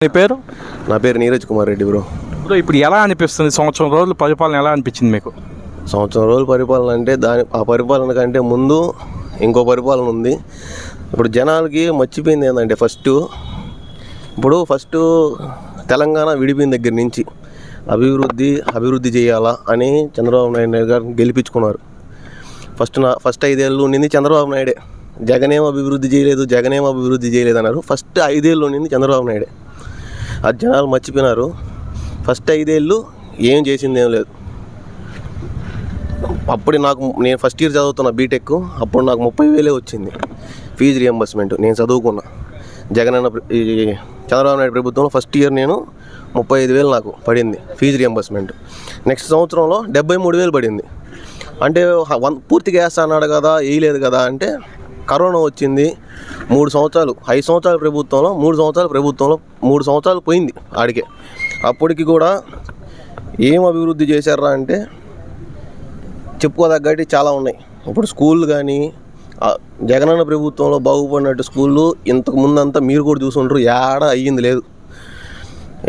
మీ పేరు? నా పేరు నీరజ్ కుమార్ రెడ్డి బ్రో. బ్రో, ఇప్పుడు ఎలా అనిపిస్తుంది? సంవత్సరం రోజులు పరిపాలన ఎలా అనిపించింది మీకు? సంవత్సరం రోజుల పరిపాలన అంటే ఆ పరిపాలన కంటే ముందు ఇంకో పరిపాలన ఉంది. ఇప్పుడు జనాలకి మర్చిపోయింది ఏంటంటే ఫస్ట్ తెలంగాణ విడిపోయిన దగ్గర నుంచి అభివృద్ధి చేయాలా అని చంద్రబాబు నాయుడు గారు గెలిపించుకున్నారు. ఫస్ట్ 5 ఏళ్ళు ఉండింది చంద్రబాబు నాయుడే. జగనేమో అభివృద్ధి చేయలేదు అన్నారు. ఫస్ట్ 5 ఏళ్ళు ఉండింది చంద్రబాబు నాయుడే. అది జనాలు మర్చిపోయినారు. ఫస్ట్ 5 ఏళ్ళు ఏం చేసింది ఏం లేదు. అప్పుడు నేను ఫస్ట్ ఇయర్ చదువుతున్నా బీటెక్. అప్పుడు నాకు 30,000 వచ్చింది ఫీజు రియంబర్స్మెంట్. నేను చదువుకున్నా చంద్రబాబు నాయుడు ప్రభుత్వంలో ఫస్ట్ ఇయర్ నేను 35,000 నాకు పడింది ఫీజు రియంబర్స్మెంట్. నెక్స్ట్ సంవత్సరంలో 73,000 పడింది. అంటే పూర్తిగా వేస్తా అన్నాడు కదా, వేయలేదు కదా అంటే కరోనా వచ్చింది. 5 సంవత్సరాల ప్రభుత్వంలో 3 సంవత్సరాలు పోయింది ఆడికే. అప్పటికి కూడా ఏం అభివృద్ధి చేశారా అంటే చెప్పుకోదగ్గటి చాలా ఉన్నాయి. ఇప్పుడు స్కూళ్ళు కానీ జగనన్న ప్రభుత్వంలో బాగుపడినట్టు స్కూళ్ళు ఇంతకు ముందంతా మీరు కూడా చూసుంటారు, ఏడా అయ్యింది లేదు.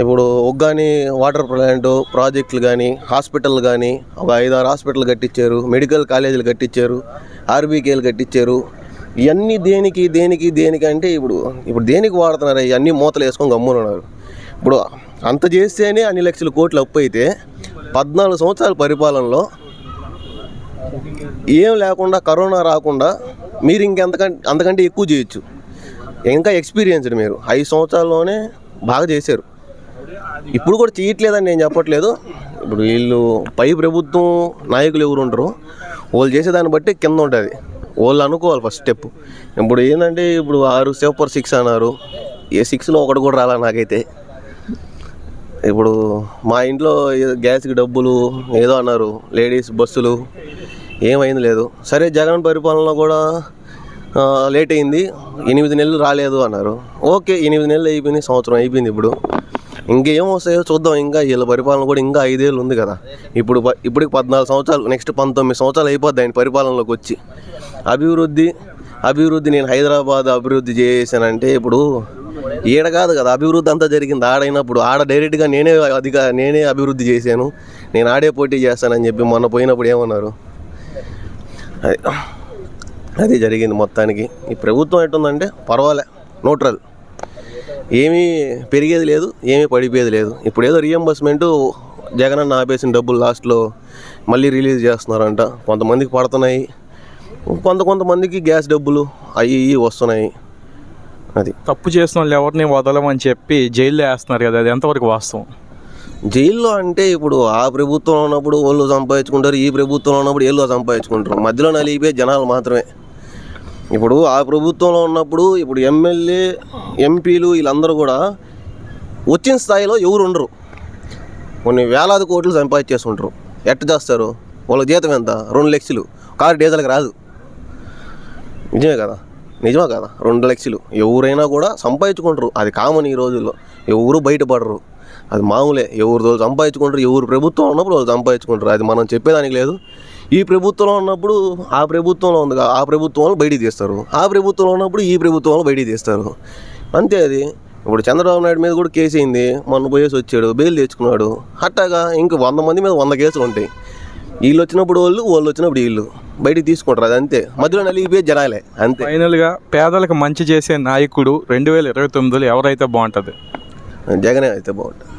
ఇప్పుడు ఒగ్గాని వాటర్ ప్లాంట్ ప్రాజెక్టులు కానీ హాస్పిటల్ కానీ ఒక 5-6 హాస్పిటల్ కట్టించారు, మెడికల్ కాలేజీలు కట్టించారు, ఆర్బీకేలు కట్టించారు. ఇవన్నీ దేనికి అంటే ఇప్పుడు దేనికి వాడుతున్నారు? ఇవన్నీ మూతలు వేసుకొని గమ్మునున్నారు. ఇప్పుడు అంత చేస్తేనే అన్ని లక్షల కోట్లు అప్పు అయితే 14 సంవత్సరాల పరిపాలనలో ఏం లేకుండా కరోనా రాకుండా మీరు అంతకంటే ఎక్కువ చేయొచ్చు. ఇంకా ఎక్స్పీరియన్స్డ్ మీరు 5 సంవత్సరాల్లోనే బాగా చేశారు. ఇప్పుడు కూడా చేయట్లేదని నేను చెప్పట్లేదు. ఇప్పుడు వీళ్ళు పై ప్రభుత్వం నాయకులు ఎవరు ఉంటారో వాళ్ళు చేసేదాన్ని బట్టి కింద ఉంటుంది. వాళ్ళు అనుకోవాలి ఫస్ట్ స్టెప్. ఇప్పుడు ఏంటంటే 6 సూపర్ 6 అన్నారు. ఏ 6లో ఒకటి కూడా రాలా నాకైతే. ఇప్పుడు మా ఇంట్లో గ్యాస్కి డబ్బులు ఏదో అన్నారు, లేడీస్ బస్సులు ఏమైంది లేదు. సరే జగన్ పరిపాలనలో కూడా లేట్ అయింది, 8 నెలలు రాలేదు అన్నారు. ఓకే, 8 నెలలు అయిపోయింది, సంవత్సరం అయిపోయింది. ఇప్పుడు ఇంకేం వస్తాయో చూద్దాం. ఇంకా వీళ్ళ పరిపాలన కూడా ఇంకా 5 ఏళ్ళు ఉంది కదా. ఇప్పటికి 14 సంవత్సరాలు, నెక్స్ట్ 19 సంవత్సరాలు అయిపోద్ది ఆయన పరిపాలనలోకి వచ్చి. అభివృద్ధి నేను హైదరాబాద్ అభివృద్ధి చేశానంటే ఇప్పుడు ఈడ కాదు కదా అభివృద్ధి అంతా జరిగింది ఆడైనప్పుడు. డైరెక్ట్గా నేనే అభివృద్ధి చేశాను, నేను ఆడే పోటీ చేస్తానని చెప్పి మొన్న పోయినప్పుడు ఏమన్నారు? అది జరిగింది మొత్తానికి. ఈ ప్రభుత్వం ఎట్టుందంటే పర్వాలే, న్యూట్రల్, ఏమీ పెరిగేది లేదు, ఏమీ పడిపోయేది లేదు. ఇప్పుడు ఏదో రియంబర్స్మెంటు జగనన్న ఆపేసిన డబ్బులు లాస్ట్లో మళ్ళీ రిలీజ్ చేస్తున్నారంట. కొంతమందికి పడుతున్నాయి, కొంతమందికి గ్యాస్ డబ్బులు అవి వస్తున్నాయి. అది తప్పు చేసిన వాళ్ళు ఎవరిని వదలమని చెప్పి జైల్లో వేస్తున్నారు కదా, అది ఎంతవరకు వాస్తవం? జైల్లో అంటే ఇప్పుడు ఆ ప్రభుత్వంలో ఉన్నప్పుడు వాళ్ళు సంపాదించుకుంటారు, ఈ ప్రభుత్వంలో ఉన్నప్పుడు వీళ్ళు సంపాదించుకుంటారు. మధ్యలో నలిగిపోయే జనాలు మాత్రమే. ఇప్పుడు ఆ ప్రభుత్వంలో ఉన్నప్పుడు ఇప్పుడు ఎమ్మెల్యే ఎంపీలు వీళ్ళందరూ కూడా వచ్చిన స్థాయిలో ఎవరు ఉండరు. కొన్ని వేలాది కోట్లు సంపాదించేసుకుంటారు. ఎట్ట చేస్తారు? వాళ్ళ జీతం ఎంత? 2 లక్షలు. కారు డీజిల్కి రాదు. నిజమే కదా 2 లక్షలు ఎవరైనా కూడా సంపాదించుకుంటారు. అది కామన్ ఈ రోజుల్లో. ఎవరు బయటపడరు, అది మామూలే. ఎవరు సంపాదించుకుంటారు, ఎవరు ప్రభుత్వం ఉన్నప్పుడు వాళ్ళు సంపాదించుకుంటారు. అది మనం చెప్పేదానికి లేదు. ఈ ప్రభుత్వంలో ఉన్నప్పుడు ఆ ప్రభుత్వంలో ఉందిగా, ఆ ప్రభుత్వంలో బయటికి తీస్తారు. ఆ ప్రభుత్వంలో ఉన్నప్పుడు ఈ ప్రభుత్వంలో బయటికి తీస్తారు. అంతే అది. ఇప్పుడు చంద్రబాబు నాయుడు మీద కూడా కేసు అయింది, మొన్న పోయేసి వచ్చాడు, బెయిల్ తెచ్చుకున్నాడు. అట్టాగా ఇంక 100 మంది మీద 100 కేసులు ఉంటాయి. వీళ్ళు వచ్చినప్పుడు వాళ్ళు వచ్చినప్పుడు వీళ్ళు బయటికి తీసుకుంటారు. అది అంతే. మధ్యలో నలిగిపోయే జనాలే అంతే. ఫైనల్గా పేదలకు మంచి చేసే నాయకుడు 2029లో ఎవరైతే బాగుంటుంది? జగనే అయితే బాగుంటుంది.